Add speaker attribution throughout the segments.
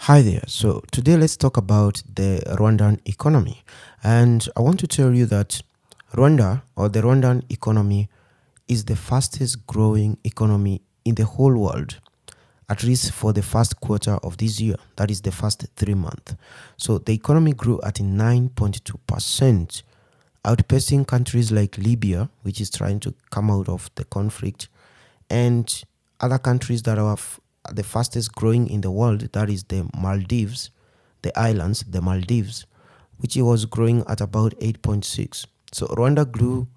Speaker 1: Hi there. So today let's talk about the Rwandan economy. And I want to tell you that Rwanda or the Rwandan economy is the fastest growing economy in the whole world, at least for the first quarter of this year. That is the first 3 months. So the economy grew at 9.2%, outpacing countries like Libya, which is trying to come out of the conflict, and other countries that are the fastest growing in the world, that is the Maldives, the islands, the Maldives, which it was growing at about 8.6. So Rwanda grew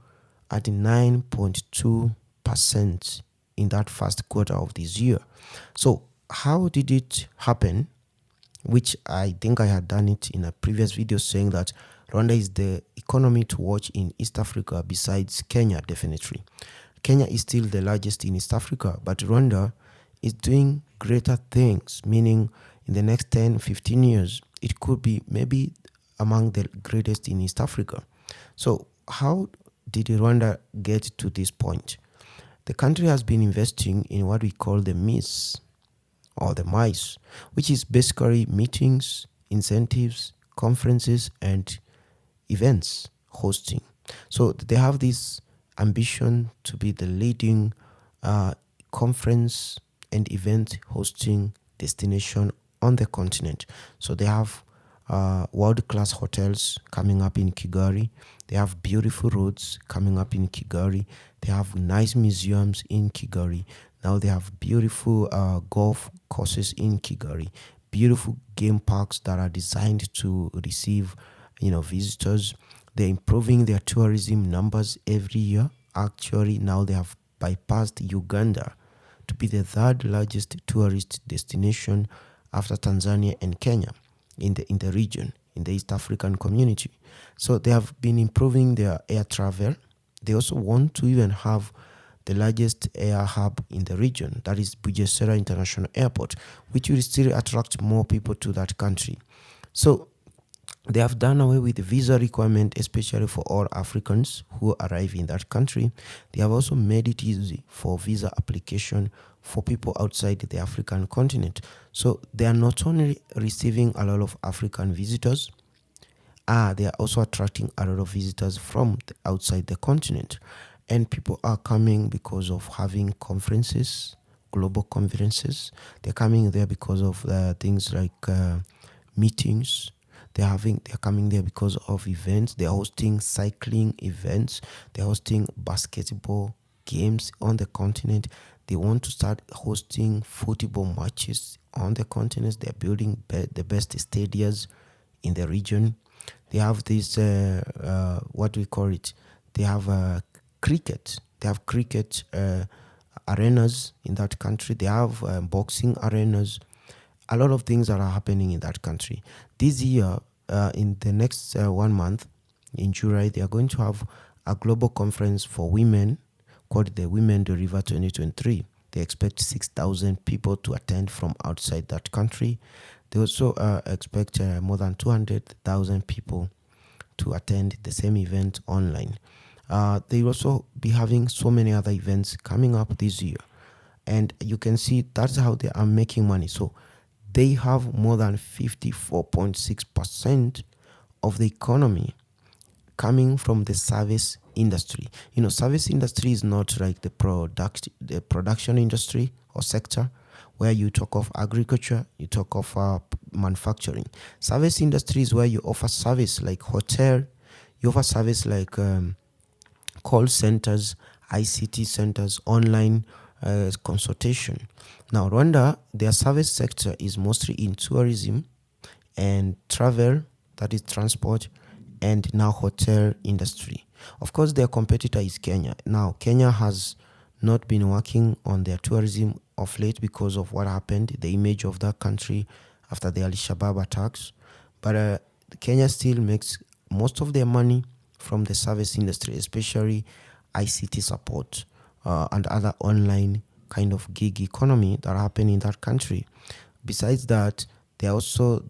Speaker 1: at 9.2% in that first quarter of this year. So how did it happen? Which I think I had done it in a previous video saying that Rwanda is the economy to watch in East Africa besides Kenya, definitely. Kenya is still the largest in East Africa, but Rwanda is doing greater things, meaning in the next 10, 15 years, it could be maybe among the greatest in East Africa. So how did Rwanda get to this point? The country has been investing in what we call the MIS or the MICE, which is basically meetings, incentives, conferences, and events hosting. So they have this ambition to be the leading conference and event hosting destination on the continent. So they have world-class hotels coming up in Kigali. They have beautiful roads coming up in Kigali. They have nice museums in Kigali. Now they have beautiful golf courses in Kigali. Beautiful game parks that are designed to receive, visitors. They're improving their tourism numbers every year. Actually, now they have bypassed Uganda to be the third largest tourist destination after Tanzania and Kenya in the region, in the East African community. So they have been improving their air travel. They also want to even have the largest air hub in the region, that is Bugesera International Airport, which will still attract more people to that country. So they have done away with the visa requirement, especially for all Africans who arrive in that country. They have also made it easy for visa application for people outside the African continent. So they are not only receiving a lot of African visitors, they are also attracting a lot of visitors from outside the continent. And people are coming because of having conferences, global conferences. They're coming there because of things like meetings. They're coming there because of events. They're hosting cycling events. They're hosting basketball games on the continent. They want to start hosting football matches on the continent. They're building the best stadiums in the region. They have this, what do we call it? They have cricket. They have cricket arenas in that country. They have boxing arenas. A lot of things that are happening in that country. This year, in the next 1 month, in July, they are going to have a global conference for women called the Women Deliver 2023. They expect 6,000 people to attend from outside that country. They also expect more than 200,000 people to attend the same event online. They will also be having so many other events coming up this year. And you can see that's how they are making money. So they have more than 54.6% of the economy coming from the service industry. Service industry is not like the production industry or sector where you talk of agriculture, you talk of manufacturing. Service industry is where you offer service like hotel, you offer service like call centers, ICT centers, online consultation. Now, Rwanda, their service sector is mostly in tourism and travel, that is transport, and now hotel industry. Of course, their competitor is Kenya. Now, Kenya has not been working on their tourism of late because of what happened, the image of that country after the Al-Shabaab attacks. But Kenya still makes most of their money from the service industry, especially ICT support and other online kind of gig economy that happen in that country. Besides that, they are also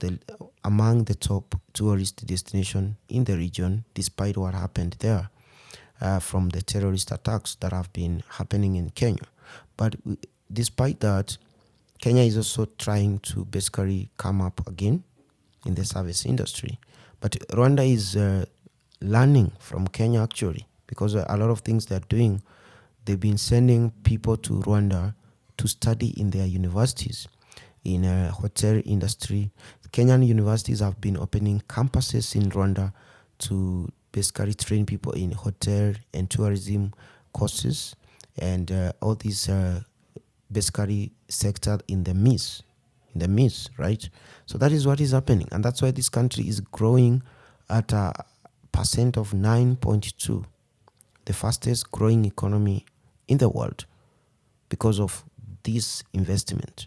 Speaker 1: among the top tourist destination in the region, despite what happened there from the terrorist attacks that have been happening in Kenya. But despite that, Kenya is also trying to basically come up again in the service industry. But Rwanda is learning from Kenya actually, because a lot of things they're doing, they've been sending people to Rwanda to study in their universities, in a hotel industry. Kenyan universities have been opening campuses in Rwanda to basically train people in hotel and tourism courses, and all these basically sector in the midst, right? So that is what is happening, and that's why this country is growing at a percent of 9.2, the fastest growing economy in the world, because of this investment.